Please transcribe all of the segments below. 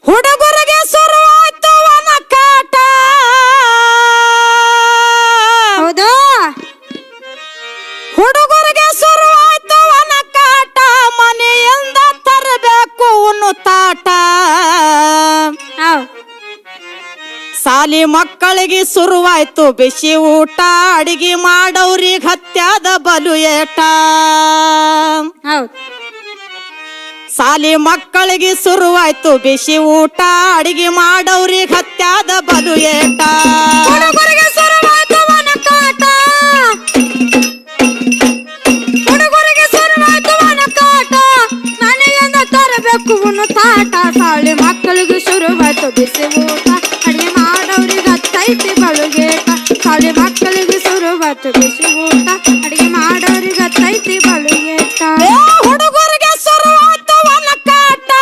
ಹುಡುಗರಿಗೆ ಶುರುವಾಯ್ತು ವನಕಾಟ. ಹೌದು, ಹುಡುಗರಿಗೆ ಶುರುವಾಯ್ತು ವನಕಾಟ. ಮನೆಯಿಂದ ತರಬೇಕು ಉಣ್ಣು ತಾಟ. ಸಾಲಿ ಮಕ್ಕಳಿಗೆ ಶುರುವಾಯ್ತು ಬಿಸಿ ಊಟ. ಅಡಿಗೆ ಮಾಡವ್ರಿಗೆ ಹತ್ಯಾದ ಬಲು ಏಟ. ಹೌದು, ಸಾಲಿ ಮಕ್ಕಳಿಗೆ ಶುರುವಾಯ್ತು ಬಿಸಿ ಊಟ. ಅಡಿಗೆ ಮಾಡವ್ರಿಗೆ ಹತ್ಯಾದ ಬಲು ಏಟ. ಹುಡುಗರಿಗೆ ಶುರುವಾಯ್ತು ವನಕಾಟ. ಹುಡುಗರಿಗೆ ಶುರುವಾಯ್ತು ವನಕಾಟ. ಮನೆಯಿಂದ ತರಬೇಕು ಉಣ್ಣು ತಾಟ. ಸಾಲಿ ಮಕ್ಕಳಿಗೆ ಶುರುವಾಯ್ತು ಬಿಸಿ ಊಟ. ಅಡಿಗೆ ಮಾಡೋರಿಗೆ ಹತ್ತೈತಿ ಬಲುಗೇಟ. ಸಾಲಿ ಮಕ್ಕಳಿಗೆ ಶುರುವಾಯ್ತು ಬಿಸಿ ಊಟ. ಅಡಿಗೆ ಮಾಡೋರಿಗೆ ಹತ್ತೈತಿ ಬಲುಗೇಟ. ಹುಡುಗರಿಗೆ ಶುರುವಾಯ್ತು ವನಕಾಟ.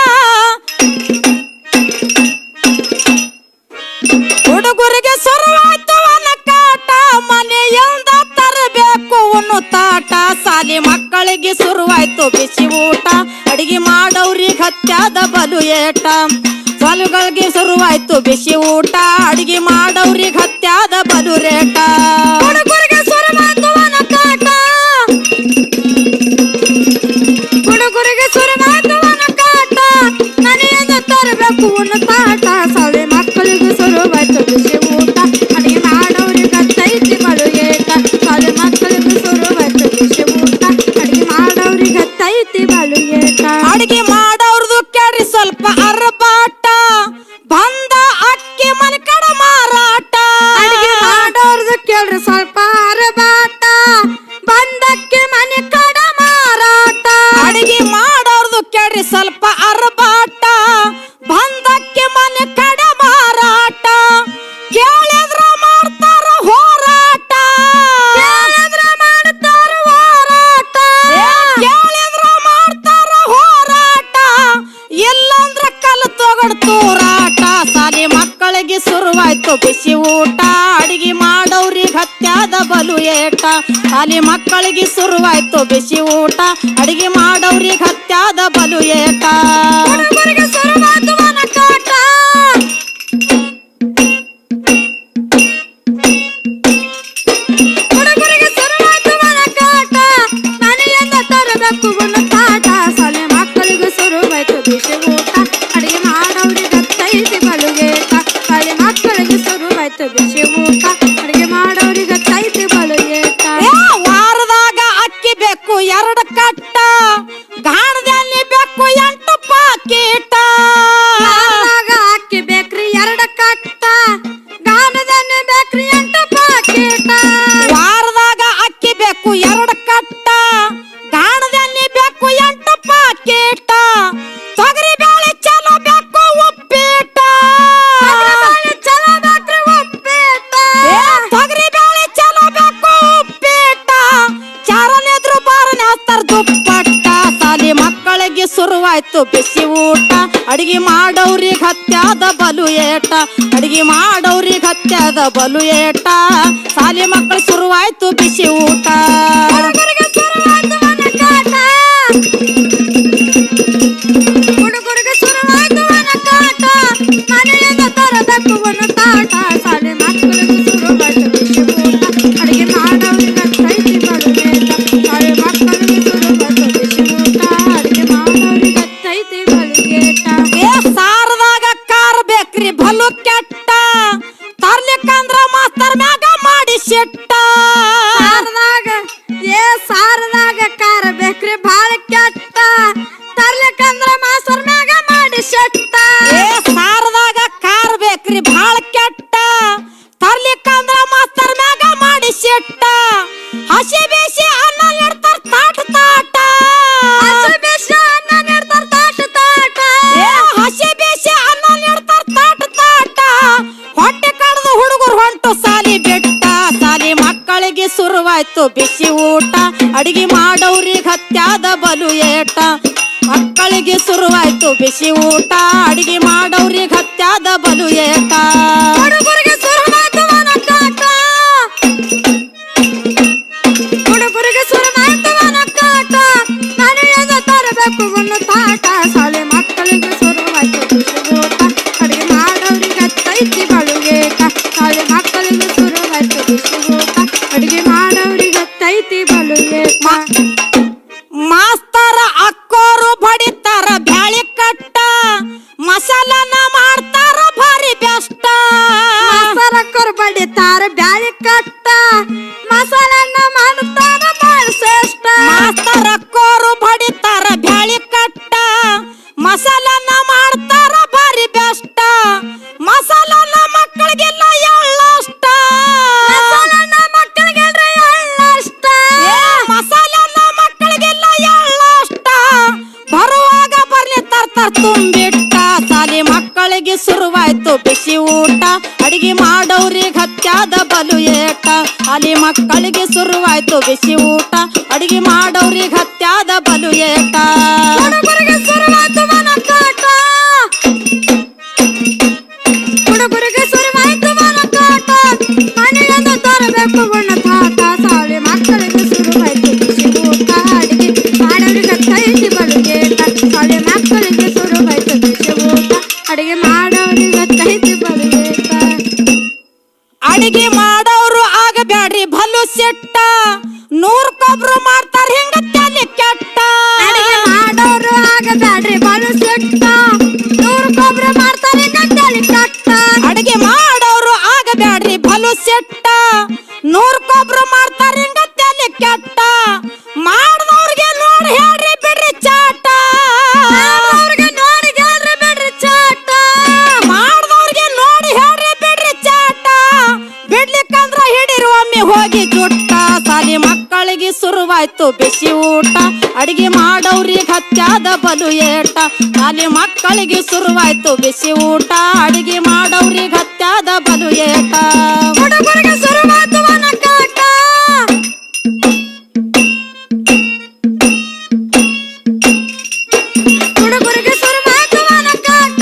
ಹುಡುಗರಿಗೆ ಶುರುವಾಯ್ತು ವನಕಾಟ. ಮನೆಯಿಂದ ತರಬೇಕು ಉಣ್ಣು ತಾಟ. ಸಾಲಿ ಮಕ್ಕಳಿಗೆ ಶುರುವಾಯ್ತು ಬಿಸಿ ಊಟ. ಅಡಿಗೆ ಮಾಡವ್ರಿಗೆ ಹತ್ಯಾದ ಬಲು ಏಟ. ಸಾಲುಗಳಿಗೆ ಶುರುವಾಯ್ತು ಬಿಸಿ ಊಟ. ಅಡಿಗೆ ಮಾಡವ್ರಿಗೆ ಹತ್ಯಾದ ಬಲು ರೇಟ. ಹುಡುಗರಿಗೆ ಶುರುವಾಯ್ತು ವನಕಾಟ. ಹುಡುಗರಿಗೆ ಶುರುವಾಯ್ತು ವನಕಾಟ. ಮನೆಯಿಂದ ತರಬೇಕು ಉಣ್ಣು ತಾಟ. ಸಾಲಿ ಮಕ್ಕಳಿಗೆ ಶುರುವಾಯ್ತು ಬಿಸಿ ಊಟ. ಅಡಿಗೆ ಮಾಡೋರಿಗೆ ಹತ್ತೈತಿ ಬಲುಗೇಟ. ಸಾಲಿ ಮಕ್ಕಳಿಗೆ ಶುರುವಾಯ್ತು ಬಿಸಿ ಊಟ. ಅಡಿಗೆ ಮಾಡೋರಿಗೆ ಹತ್ತೈತಿ ಬಲುಗೇಟ. ಅಡಿಗೆ ಮಾಡೋರ್ದು ಕೇಳಿ ಸ್ವಲ್ಪ ಅರ್ಬಾಟ. ಬಂದ ಅಕ್ಕಿ ಮನೆ ಕಡ ಮಾರಾಟ. ಅಡಿಗೆ ಮಾಡೋರ್ದು ಕೇಳ್ರಿ ಸ್ವಲ್ಪ ಅರಬಾಟ. ಬಂದಕ್ಕೆ ಮನೆ ಕಡ ಮಾರಾಟ. ಅಡಿಗೆ ಮಾಡೋರ್ದು ಕೇಳಿ ಸ್ವಲ್ಪ ಅರ್ಬಾಟ. ಬಂದಕ್ಕೆ ಮನೆ ಕಡ ಮಾರಾಟ. ಕೇಳಿದ್ರ ಮಾಡ್ತಾರ ಹೋರಾಟ. ಕೇಳಿದ್ರ ಮಾಡ್ತಾರ ಹೋರಾಟ. ಕೇಳಿದ್ರ ಮಾಡ್ತಾರ ಹೋರಾಟ. ಇಲ್ಲಂದ್ರ ಕಲ್ಲು ತಗೊಂಡ್ ತೂರಾಟ. ಸಾಲಿ ಮಕ್ಕಳಿಗೆ ಶುರುವಾಯ್ತು ಬಿಸಿ ಊಟ. ಅಡಿಗೆ ಮಾಡವ್ರಿಗೆ ಹತ್ಯಾದ ಬಲು ಏಟ. ಸಾಲಿ ಮಕ್ಕಳಿಗೆ ಶುರುವಾಯ್ತು ಬಿಸಿ ಊಟ. ಅಡಿಗೆ ಮಾಡವ್ರಿಗೆ ಹತ್ಯಾದ ಬಲು ಏಟ. ಹುಡುಗರಿಗೆ ಶುರುವಾಯ್ತು ವನಕಾಟ. ಹುಡುಗರಿಗೆ ಶುರುವಾಯ್ತು ವನಕಾಟ. ಮನೆಯಿಂದ ತರಬೇಕು ಉಣ್ಣು ತಾಟ. ಸಾಲಿ ಮಕ್ಕಳಿಗೆ ಶುರುವಾಯ್ತು ಬಿಸಿ ಊಟ. ಅಡಿಗೆ ಮಾಡೋರಿಗೆ ಹತ್ತೈತಿ ಬಲುಗೇಟ. ಸಾಲಿ ಮಕ್ಕಳಿಗೆ ಶುರುವಾಯ್ತು ಬಿಸಿ ಊಟ. ಅಡಿಗೆ ಮಾಡೋರಿಗೆ ಹತ್ತೈತಿ ಬಲುಗೇಟ. ವಾರದಾಗ ಅಕ್ಕಿ ಬೇಕು 2 ಕಟ್ಟ. ಗಾಣದಲ್ಲಿ ಬೇಕು 8 ಪಾಕೀಟ. ವಾರದಾಗ ಅಕ್ಕಿ ಬೇಕ್ರಿ 2 ಕಟ್ಟ. ಗಾಣದಲ್ಲಿ ಬೇಕ್ರಿ 8 ಪಾಕೀಟ. ವಾರದಾಗ ಅಕ್ಕಿ ಬೇಕು 2 ಕಟ್ಟ. ಗಾಣದಲ್ಲಿ ಬೇಕು 8 ಪಾಕೀಟ. ತೊಗರಿ ಬೇಳೆ ಚಲೋ ಬೇಕು ಉಪ್ಪೀಟ. ತೊಗರಿಬೇಳೆ ಚಲೋ ಬೇಕ್ರಿ ಉಪ್ಪೀಟ. ತೊಗರಿ ಬೇಳೆ ಚಲೋ ಬೇಕು ಉಪ್ಪೀಟ. ಚಾರನೆದ್ರು ಬಾರನೆ ಹಸ್ತಾರ ದುಪ್ಪಟ್ಟ. ಸಾಲಿ ಮಕ್ಕಳಿಗೆ ಶುರುವಾಯ್ತು ಬಿಸಿ ಊಟ. ಅಡಿಗೆ ಮಾಡವ್ರಿಗೆ ಹತ್ಯಾದ ಬಲು ಏಟ. ಅಡಿಗೆ ಮಾಡವ್ರಿಗೆ ಹತ್ಯಾದ ಹತ್ಯಾದ ಬಲು ಏಟ ಸಾಲಿ ಮಕ್ಕಳು ಶುರುವಾಯ್ತು ಬಿಸಿ ಊಟ ಹುಡುಗರಿಗೆ ಶುರುವಾಯ್ತು ವನಕಾಟ ಹುಡುಗರಿಗೆ ಶುರುವಾಯ್ತು ವನಕಾಟ ಮನೆಯಿಂದ ತರಬೇಕು ಒಂದು ತಾಟ ಸಾಲಿ ಮಕ್ಕಳಿಗೆ ಶುರುವಾಯ್ತು ಬಿಸಿ ಊಟ ಅಡಿಗೆ ಮಾಡೋರಿಗೆ ತೈತಿ ಬಲುವೇಟ ಸಾಲಿ ಮಕ್ಕಳಿಗೆ ಶುರುವಾಯ್ತು ಬಿಸಿ ಊಟ ಅಡಿಗೆ ಮಾಡೋರಿಗೆ ತೈತಿ ಬಲುವೇಟ ಏ ಸಾರದಾಗ ಕಾರ್ ಬೇಕ್ರಿ ಬಲು ಕೆಟ್ಟ ತರ್ಲಿಕ್ಕಂದ್ರ ಮಾಸ್ತರ್ ಮ್ಯಾಗ ಮಾಡಿ ಶೆಟ್ಟ ಸಾರದಾಗ ಕಾರ ಬೇಕ್ರಿ ಬಾಳ ಕೆಟ್ಟ ತರ್ಲಿಕ್ಕಂದ್ರ ಮಾಸ್ತರ್ ಮ್ಯಾಗ ಮಾಡಿ ಶೆಟ್ಟ ಏ ಸಾರದಾಗ ಕಾರ್ ಬೇಕ್ರಿ ಬಾಳ ಕೆಟ್ಟ ತರ್ಲಿಕ್ಕಂದ್ರ ಮಾಸ್ತರ್ ಮ್ಯಾಗ ಮಾಡಿ ಶೆಟ್ಟ ಹಸಿ ಬೇಸಿ ಅನ್ನ ನೀಡ್ತಾರ ತಾಟ ತಾಟ ಹಸಿ ಬೇಸಿ ಅನ್ನ ನೀಡ್ತಾರ ತಾಟ ತಾಟ ಏ ಹಸಿ ಬೇಸಿ ಅನ್ನ ನೀಡ್ತಾರ ತಾಟ ತಾಟ ಹೊಟ್ಟೆ ಕಡ್ದು ಹುಡುಗರು ಹೊಂಟು ಸಾಲಿ ಬಿಟ್ಟ ಸಾಲಿ ಮಕ್ಕಳಿಗೆ ಶುರುವಾಯ್ತು ಬಿಸಿ ಊಟ ಅಡಿಗೆ ಮಾಡೋರಿಗೆ ಹತ್ಯಾದ ಬಲು ಏಟ ಮಕ್ಕಳಿಗೆ ಶುರುವಾಯ್ತು ಬಿಸಿ ಊಟ ಅಡಿಗೆ ಮಾಡೋರಿಗೆ ಹತ್ಯಾದ ಬಲು ಏಟ ಹುಡುಗರಿಗೆ ಶುರುವಾಯ್ತು ವನಕಾಟ ಹುಡುಗರಿಗೆ ಶುರುವಾಯ್ತು ವನಕಾಟ ಮನೆಯಿಂದ ತರಬೇಕು ಒಂದು ತಾಟ ಸಾಲೆ ಮಕ್ಕಳಿಗೆ ಶುರುವಾಯ್ತು ಬಿಸಿ ಊಟ ಅಡಿಗೆ ಮಾಡೋರಿಗೆ ಹತ್ತೈತಿ ಬಲುಗೇಟ ಸಾಲೆ ಮಕ್ಕಳಿಗೆ ಶುರುವಾಯ್ತು ಬಿಸಿ ಊಟ ಅಡಿಗೆ ಮಾಡೋರಿಗೆ ಹತ್ತೈತಿ ಬಲುಗೇಟ ಮಾಸ್ತರ ಅಕ್ಕೋರು ಬಡಿತಾರ ಬ್ಯಾಳಿ ಕಟ್ಟ ಮಸಾಲನ ಮಾಡ್ತಾರ ಭಾರಿ ಬೆಷ್ಟ ಮಾಸ್ತರಕ್ಕರು ಬಡಿತಾರ ಬ್ಯಾಳಿ ಕಟ್ಟ ಮಸಾಲನ್ನ ಮಾಡ್ತಾರ ಬಾಳ ಶ್ರೇಷ್ಠ ಮಾಸ್ತರ ಅಕ್ಕೋರು ಬಡಿತಾರ ಬ್ಯಾಳಿ ಕಟ್ಟ ಮಸಾಲನ ಮಾಡ್ತಾರ ಭಾರಿ ಬೆಷ್ಟ ಮಸಾಲನ ಮಕ್ಕಳಿಗೆಲ್ಲ ಎಳ್ಳಷ್ಟ ಮಸಾಲನ್ನ ಮಕ್ಕಳಿಗೆಲ್ರ ಎಳ್ಳಷ್ಟ ಮಸಾಲನ ಮಕ್ಕಳಿಗೆಲ್ಲ ಎಳ್ಳಷ್ಟ ಬರುವಾಗ ಬರ್ಲಿ ತರ್ತಾರ ತುಂಬಿಟ್ಟ ಸಾಲಿ ಮಕ್ಕಳಿಗೆ ಶುರುವಾಯ್ತು ಬಿಸಿ ಊಟ ಅಡಿಗೆ ಮಾಡೋರಿಗೆ ಹತ್ಯಾದ ಬಲು ಏಟ ಸಾಲಿ ಮಕ್ಕಳಿಗೆ ಶುರುವಾಯ್ತು ಬಿಸಿ ಊಟ ಅಡಿಗೆ ಮಾಡೋರಿಗೆ ಹತ್ಯಾದ ಬಲು ಏಟ ಹುಡುಗರಿಗೆ ಶುರುವಾಯ್ತು ವನಕಾಟ ಹುಡುಗರಿಗೆ ಶುರುವಾಯ್ತು ವನಕಾಟ ಮನೆಯಿಂದ ತರಬೇಕು ಬಣ್ಣ ತಾಟ ಸಾಲಿ ಮಕ್ಕಳಿಗೆ ಶುರುವಾಯ್ತು ಬಿಸಿ ಊಟ ಅಡಿಗೆ ಮಾಡೋರಿಗೆ ಹತ್ತೈತಿ ಬಲುಗೇಟ ಸಾಲಿ ಮಕ್ಕಳಿಗೆ ಶುರುವಾಯ್ತು ಬಿಸಿ ಊಟ ಅಡಿಗೆ ಮಾಡೋರಿಗೆ ಹತ್ತೈತಿ ಬಲುಗೇಟ ಅಡಿಗೆ ಮಾಡೋರು ಆಗಬ್ಯಾಡ್ರಿ ಬಲು ಸೆಟ್ಟ 100 ಕೊಬ್ರು ಮಾಡ್ತಾರ ಹಿಂಗ ತಲೆ ಕೆಟ್ಟ ಅಡಿಗೆ ಮಾಡೋರು ಆಗಬ್ಯಾಡ್ರಿ ಬಲು ಸೆಟ್ಟ 100 ಕೊಬ್ರು ಮಾಡ್ತಾರೆ ಗಂಟಲಿ ಕಟ್ಟ ಅಡಿಗೆ ಮಾಡೋರು ಆಗಬ್ಯಾಡ್ರಿ ಬಲು ಸೆಟ್ಟ 100 ಕೊಬ್ರು ಮಾಡ್ತಾರ ಹಿಂಗ ತಲೆ ಕೆಟ್ಟ ಮಾಡ್ದವ್ರಿಗೆ ನೋಡಿ ಹೇಳ್ರಿ ಬಿಡ್ರಿ ಚಾಟ ಅವ್ರಿಗೆ ನೋಡಿ ಹೇಳ್ರಿ ಬಿಡ್ರಿ ಚಾಟ ಮಾಡ್ದವ್ರಿಗೆ ನೋಡಿ ಹೇಳ್ರಿ ಬಿಡ್ರಿ ಚಾಟ ಬಿಡ್ಲಿಕ್ಕಂದ್ರ ಹಿಡಿರು ಒಮ್ಮೆ ಹೋಗಿ ಜುಟ್ಟ ಸಾಲಿ ಮಕ್ಕಳಿಗೆ ಶುರುವಾಯ್ತು ಬಿಸಿ ಊಟ ಅಡಿಗೆ ಮಾಡೋರಿಗೆ ಹತ್ಯಾದ ಬಲು ಏಟ ಸಾಲಿ ಮಕ್ಕಳಿಗೆ ಶುರುವಾಯ್ತು ಬಿಸಿ ಊಟ ಅಡಿಗೆ ಮಾಡೋರಿಗೆ ಹತ್ಯಾದ ಬಲು ಏಟ ಹುಡುಗರಿಗೆ ಶುರುವಾಯ್ತು ವನಕಾಟ ಹುಡುಗರಿಗೆ ಶುರುವಾಯ್ತು ವನಕಾಟ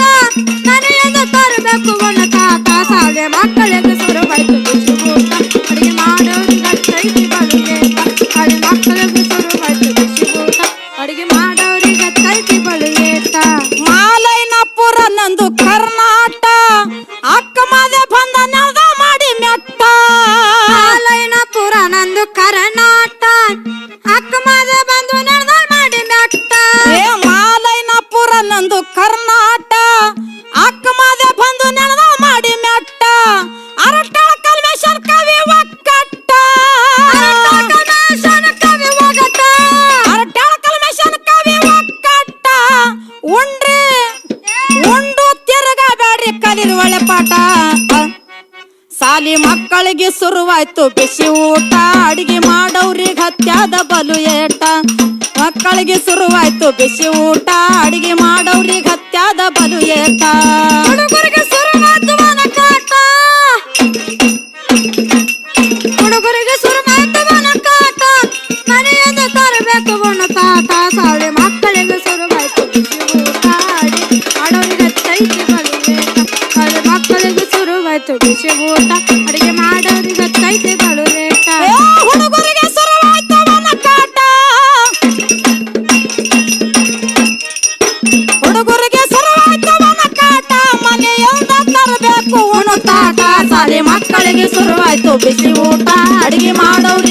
ಮನೆಯಿಂದ ತರಬೇಕು ಒಂದು ತಾಟ ಸಾಲೆ ಮಕ್ಕಳಿಗೆ ಶುರುವಾಯ್ತು ಬಿಸಿ ಊಟ ಅಡಿಗೆ ಮಾಡೋರಿಗೆ ಹತ್ತೈತಿ ಬಲುಗೇಟ ಸಾಲೆ ಮಕ್ಕಳಿಗೆ ಶುರುವಾಯ್ತು ಬಿಸಿ ಊಟ ಅಡಿಗೆ ಮಾಡೋರಿಗೆ ಹತ್ತೈತಿ ಬಲುಗೇಟ ಮಾಲೈನಪುರ ನಂದು ಕರ್ನಾಟ ಅಕ್ಕ ಮಾದೆ ಬಂದ ನೆಲ್ದ ಮಾಡಿ ಮೆಟ್ಟ ಮಾಲೈನಪುರ ನಂದು ಕರ್ನಾಟ ಅಕ್ಕ ಮಾದೆ ಬಂದು ನಡೆದ ಮಾಡಿ ಮೆಟ್ಟ ಏ ಮಾಲೈನಪುರ ನಂದು ಕರ್ನಾಟ ಅಕ್ಕ ಮಾದೆ ಬಂದು ನೆಲ್ದ ಮಾಡಿ ಮೆಟ್ಟ ಅರಟಾಳ ಕಲ್ಮೇಶನ್ ಕವಿ ಒಕ್ಕಟ್ಟ ಕವಿ ಒಗಟ ಅರಟಾಳ ಕಲ್ಮೇಶನ್ ಕವಿ ಒಕ್ಕಟ್ಟ ಉಂಡ್ರಿ ಉಂಡು ತಿರುಗಬೇಡ್ರಿ ಕಲಿರು ಒಳ್ಳೆ ಪಾಠ ಸಾಲಿ ಮಕ್ಕಳಿಗೆ ಶುರುವಾಯ್ತು ಬಿಸಿ ಊಟ ಅಡಿಗೆ ಮಾಡೋರಿಗೆ ಹತ್ಯಾದ ಬಲು ಏಟ ಮಕ್ಕಳಿಗೆ ಶುರುವಾಯ್ತು ಬಿಸಿ ಊಟ ಅಡಿಗೆ ಮಾಡೋರಿಗೆ ಹತ್ಯಾದ ಬಲು ಏಟ ಹುಡುಗರಿಗೆ ಶುರುವಾಯ್ತು ವನಕಾಟ ಹುಡುಗರಿಗೆ ಶುರುವಾಯ್ತು ವನಕಾಟ ಮನೆಯಿಂದ ತರಬೇಕು ಒಂದು ತಾಟ ಸಾಲೆ ಮಕ್ಕಳಿಗೆ ಶುರುವಾಯ್ತು ಬಿಸಿ ಊಟ ಅಡಿಗೆ ಮಾಡೋರಿಗೆ ಹತ್ತೈತಿ ಬಲುಗೇಟ ಸಾಲೆ ಮಕ್ಕಳಿಗೆ ಶುರುವಾಯ್ತು ಬಿಸಿ ಊಟ ಅಡಿಗೆ ಮಾಡೋರಿಗೆ ಗೊತ್ತೈತಿ ಬಲು ರೇಟ ಹುಡುಗರಿಗೆ ಶುರುವಾಯ್ತು ಕಾಟ ಹುಡುಗರಿಗೆ ಶುರುವಾಯ್ತು ಕಾಟ ಮನೆಯಿಂದ ತರಬೇಕು ಉಣ್ಣು ತಾಟ ಶಾಲೆ ಮಕ್ಕಳಿಗೆ ಶುರುವಾಯ್ತು ಬಿಸಿ ಊಟ ಅಡಿಗೆ ಮಾಡೋರಿಗೆ